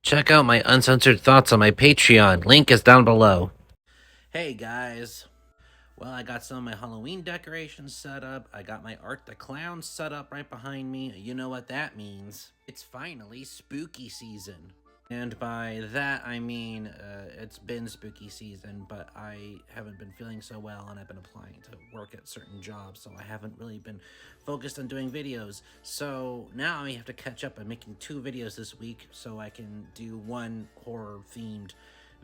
Check out my uncensored thoughts on my Patreon. Link is down below. Hey guys. Well, I got some of my Halloween decorations set up. I got my Art the Clown set up right behind me. You know what that means. It's finally spooky season. And by that, I mean, it's been spooky season, but I haven't been feeling so well, and I've been applying to work at certain jobs, so I haven't really been focused on doing videos. So now I have to catch up. I'm making 2 videos this week, so I can do 1 horror-themed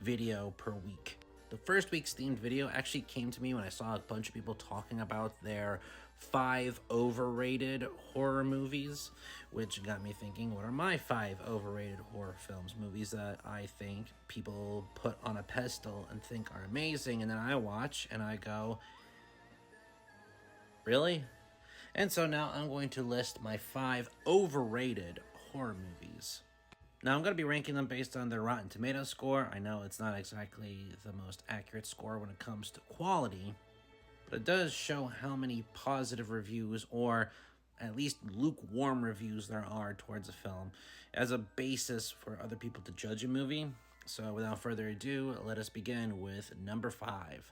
video per week. The first week's themed video actually came to me when I saw a bunch of people talking about their 5 overrated horror movies, which got me thinking, what are my 5 overrated horror films, movies that I think people put on a pedestal and think are amazing, and then I watch and I go, really? And so now I'm going to list my 5 overrated horror movies. Now, I'm going to be ranking them based on their Rotten Tomatoes score. I know it's not exactly the most accurate score when it comes to quality, but it does show how many positive reviews, or at least lukewarm reviews, there are towards a film as a basis for other people to judge a movie. So without further ado, let us begin with number 5.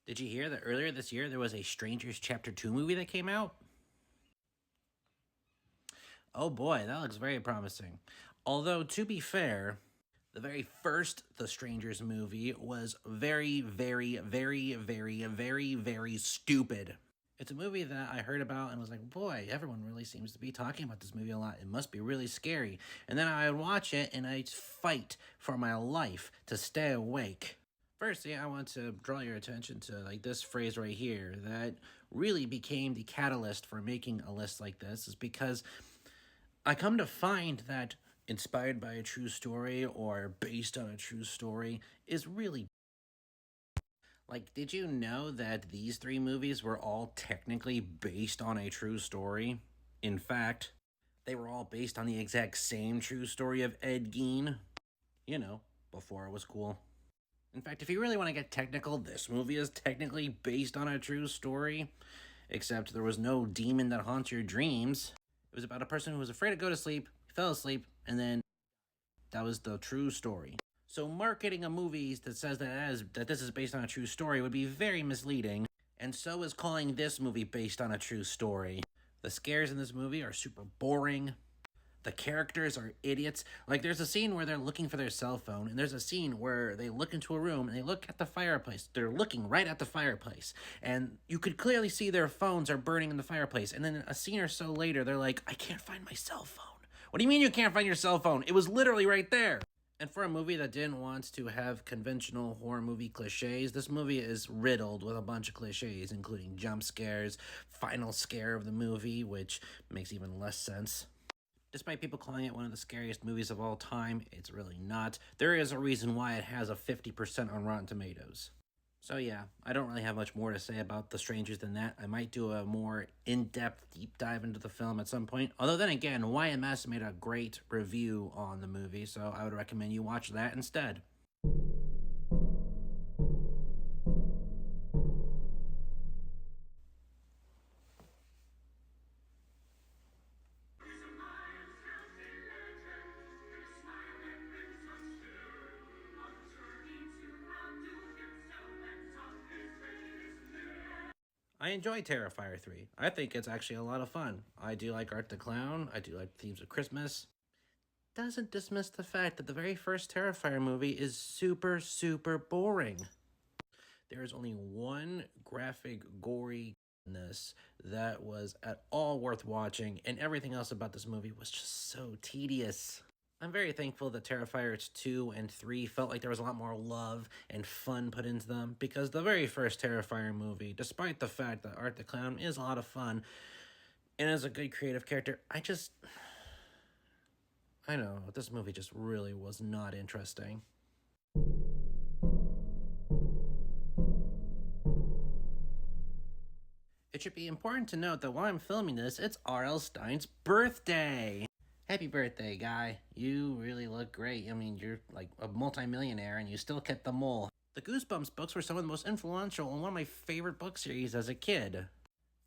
Did you hear that earlier this year there was a Strangers Chapter 2 movie that came out? Oh boy, that looks very promising. Although, to be fair, the very first The Strangers movie was very, very, very, very, very, very stupid. It's a movie that I heard about and was like, boy, everyone really seems to be talking about this movie a lot. It must be really scary. And then I would watch it and I'd fight for my life to stay awake. Firstly, I want to draw your attention to this phrase right here that really became the catalyst for making a list like this, is because I come to find that inspired by a true story or based on a true story is really. Did you know that these 3 movies were all technically based on a true story? In fact, they were all based on the exact same true story of Ed Gein. You know, before it was cool. In fact, if you really want to get technical, this movie is technically based on a true story, except there was no demon that haunts your dreams. It was about a person who was afraid to go to sleep, fell asleep, and then that was the true story. So marketing a movie that says that this is based on a true story would be very misleading, and so is calling this movie based on a true story. The scares in this movie are super boring. The characters are idiots. There's a scene where they're looking for their cell phone, and there's a scene where they look into a room and they look at the fireplace. They're looking right at the fireplace, and you could clearly see their phones are burning in the fireplace. And then a scene or so later, they're like, I can't find my cell phone. What do you mean you can't find your cell phone? It was literally right there. And for a movie that didn't want to have conventional horror movie cliches, this movie is riddled with a bunch of cliches, including jump scares, final scare of the movie, which makes even less sense. Despite people calling it one of the scariest movies of all time, it's really not. There is a reason why it has a 50% on Rotten Tomatoes. So yeah, I don't really have much more to say about The Strangers than that. I might do a more in-depth deep dive into the film at some point. Although then again, YMS made a great review on the movie, so I would recommend you watch that instead. I enjoy Terrifier 3. I think it's actually a lot of fun. I do like Art the Clown. I do like themes of Christmas. Doesn't dismiss the fact that the very first Terrifier movie is super, super boring. There is only one graphic, goriness that was at all worth watching, and everything else about this movie was just so tedious. I'm very thankful that Terrifier 2 and 3 felt like there was a lot more love and fun put into them, because the very first Terrifier movie, despite the fact that Art the Clown is a lot of fun and is a good creative character, I know, this movie just really was not interesting. It should be important to note that while I'm filming this, it's R.L. Stine's birthday. Happy birthday, guy. You really look great. I mean, you're like a multimillionaire and you still kept the mole. The Goosebumps books were some of the most influential and one of my favorite book series as a kid.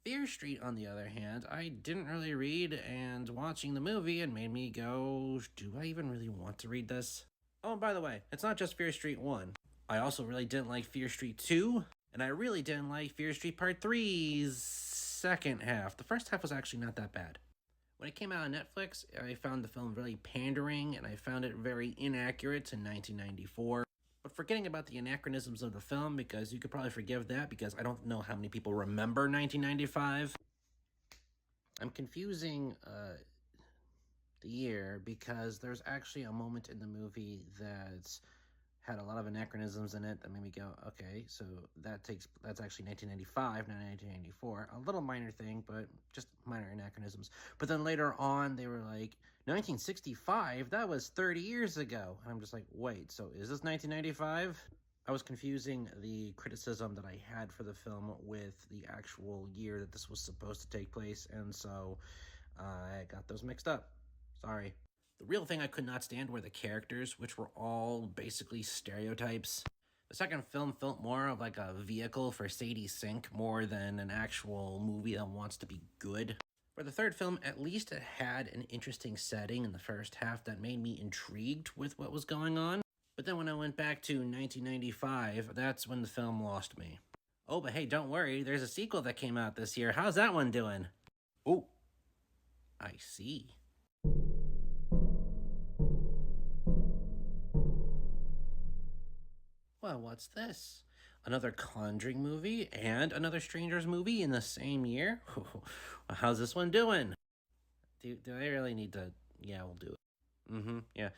Fear Street, on the other hand, I didn't really read, and watching the movie, it made me go, do I even really want to read this? Oh, and by the way, it's not just Fear Street 1. I also really didn't like Fear Street 2, and I really didn't like Fear Street Part 3's second half. The first half was actually not that bad. When it came out on Netflix, I found the film really pandering, and I found it very inaccurate to 1994. But forgetting about the anachronisms of the film, because you could probably forgive that, because I don't know how many people remember 1995. I'm confusing the year because there's actually a moment in the movie that had a lot of anachronisms in it that made me go, okay, so that's actually 1995, not 1994. A little minor thing, but just minor anachronisms. But then later on, they were like, 1965? That was 30 years ago. And I'm just like, wait, so is this 1995? I was confusing the criticism that I had for the film with the actual year that this was supposed to take place, and so I got those mixed up. Sorry. The real thing I could not stand were the characters, which were all basically stereotypes. The second film felt more of like a vehicle for Sadie Sink more than an actual movie that wants to be good. For the third film, at least it had an interesting setting in the first half that made me intrigued with what was going on. But then when I went back to 1995, that's when the film lost me. Oh, but hey, don't worry, there's a sequel that came out this year. How's that one doing? Oh, I see. Well, what's this? Another Conjuring movie and another Strangers movie in the same year? How's this one doing? Do I really need to? Yeah, we'll do it. Yeah.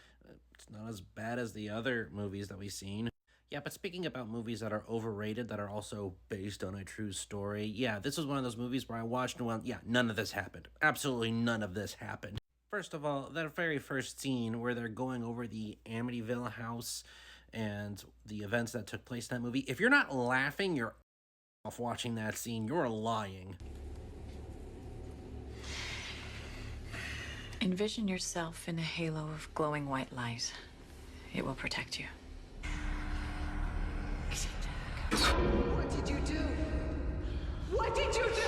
It's not as bad as the other movies that we've seen. Yeah, but speaking about movies that are overrated that are also based on a true story, yeah, this was one of those movies where I watched and went, yeah, none of this happened. Absolutely none of this happened. First of all, that very first scene where they're going over the Amityville house and the events that took place in that movie, if you're not laughing, you're off watching that scene. You're lying. Envision yourself in a halo of glowing white light. It will protect you. What did you do? What did you do?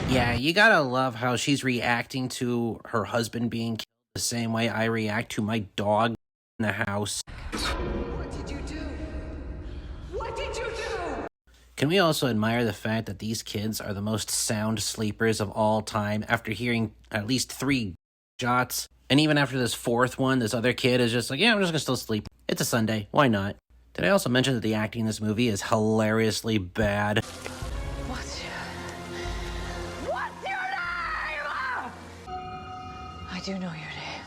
Yeah, you gotta love how she's reacting to her husband being killed the same way I react to my dog in the house. What did you do? What did you do? Can we also admire the fact that these kids are the most sound sleepers of all time after hearing at least 3 shots? And even after this 4th one, this other kid is just like, yeah, I'm just gonna still sleep. It's a Sunday, why not? Did I also mention that the acting in this movie is hilariously bad? What's your name? I do know your name.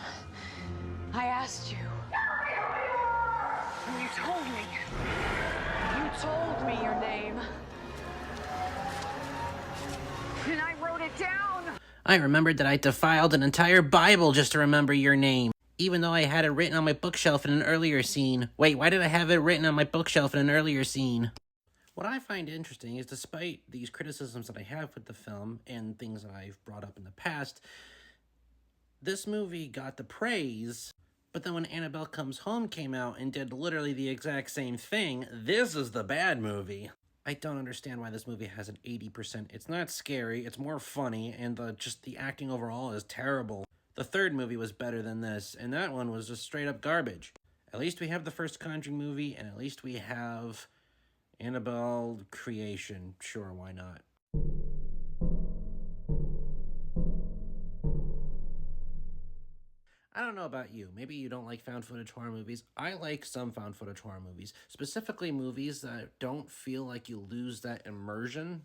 I asked you. You told me. You told me your name. And I wrote it down. I remembered that I defiled an entire Bible just to remember your name, even though I had it written on my bookshelf in an earlier scene. Wait, why did I have it written on my bookshelf in an earlier scene? What I find interesting is despite these criticisms that I have with the film and things that I've brought up in the past, this movie got the praise, but then when Annabelle Comes Home came out and did literally the exact same thing, this is the bad movie. I don't understand why this movie has an 80%. It's not scary, it's more funny, and the acting overall is terrible. The third movie was better than this, and that one was just straight up garbage. At least we have the first Conjuring movie, and at least we have Annabelle Creation. Sure, why not? I don't know about you. Maybe you don't like found footage horror movies. I like some found footage horror movies, specifically movies that don't feel like you lose that immersion.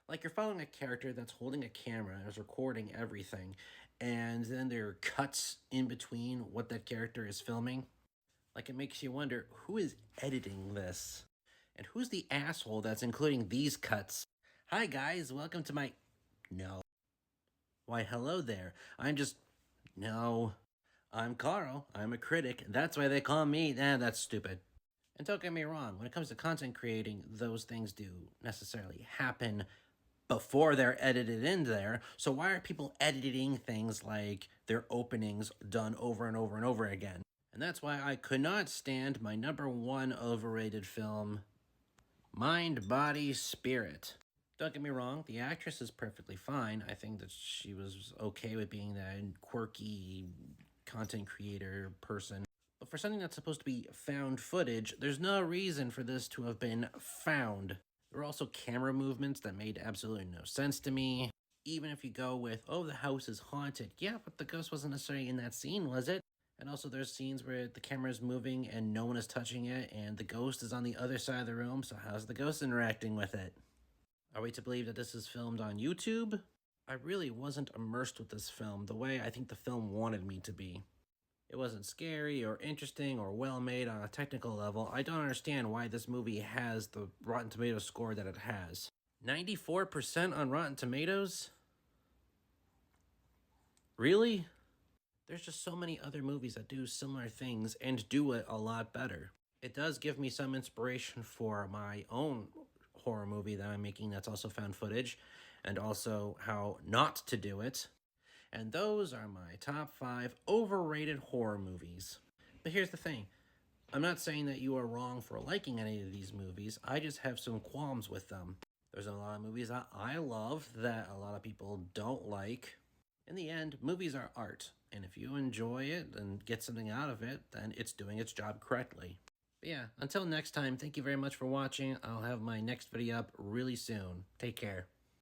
Like you're following a character that's holding a camera and is recording everything, and then there are cuts in between what that character is filming. Like it makes you wonder, who is editing this? And who's the asshole that's including these cuts? Hi guys, welcome to my... No. Why, hello there. No. I'm Carl. I'm a critic. That's why they call me. That's stupid. And don't get me wrong, when it comes to content creating, those things do necessarily happen before they're edited in there. So why are people editing things like their openings done over and over and over again? And that's why I could not stand my #1 overrated film, Mind, Body, Spirit. Don't get me wrong, the actress is perfectly fine. I think that she was okay with being that quirky content creator person. But for something that's supposed to be found footage, there's no reason for this to have been found. There were also camera movements that made absolutely no sense to me. Even if you go with, oh, the house is haunted. Yeah, but the ghost wasn't necessarily in that scene, was it? And also there's scenes where the camera is moving and no one is touching it, and the ghost is on the other side of the room, so how's the ghost interacting with it? Are we to believe that this is filmed on YouTube? I really wasn't immersed with this film the way I think the film wanted me to be. It wasn't scary or interesting or well made on a technical level. I don't understand why this movie has the Rotten Tomatoes score that it has. 94% on Rotten Tomatoes? Really? There's just so many other movies that do similar things and do it a lot better. It does give me some inspiration for my own horror movie that I'm making that's also found footage, and also how not to do it. And those are my top 5 overrated horror movies. But here's the thing. I'm not saying that you are wrong for liking any of these movies. I just have some qualms with them. There's a lot of movies that I love that a lot of people don't like. In the end, movies are art. And if you enjoy it and get something out of it, then it's doing its job correctly. But yeah, until next time, thank you very much for watching. I'll have my next video up really soon. Take care.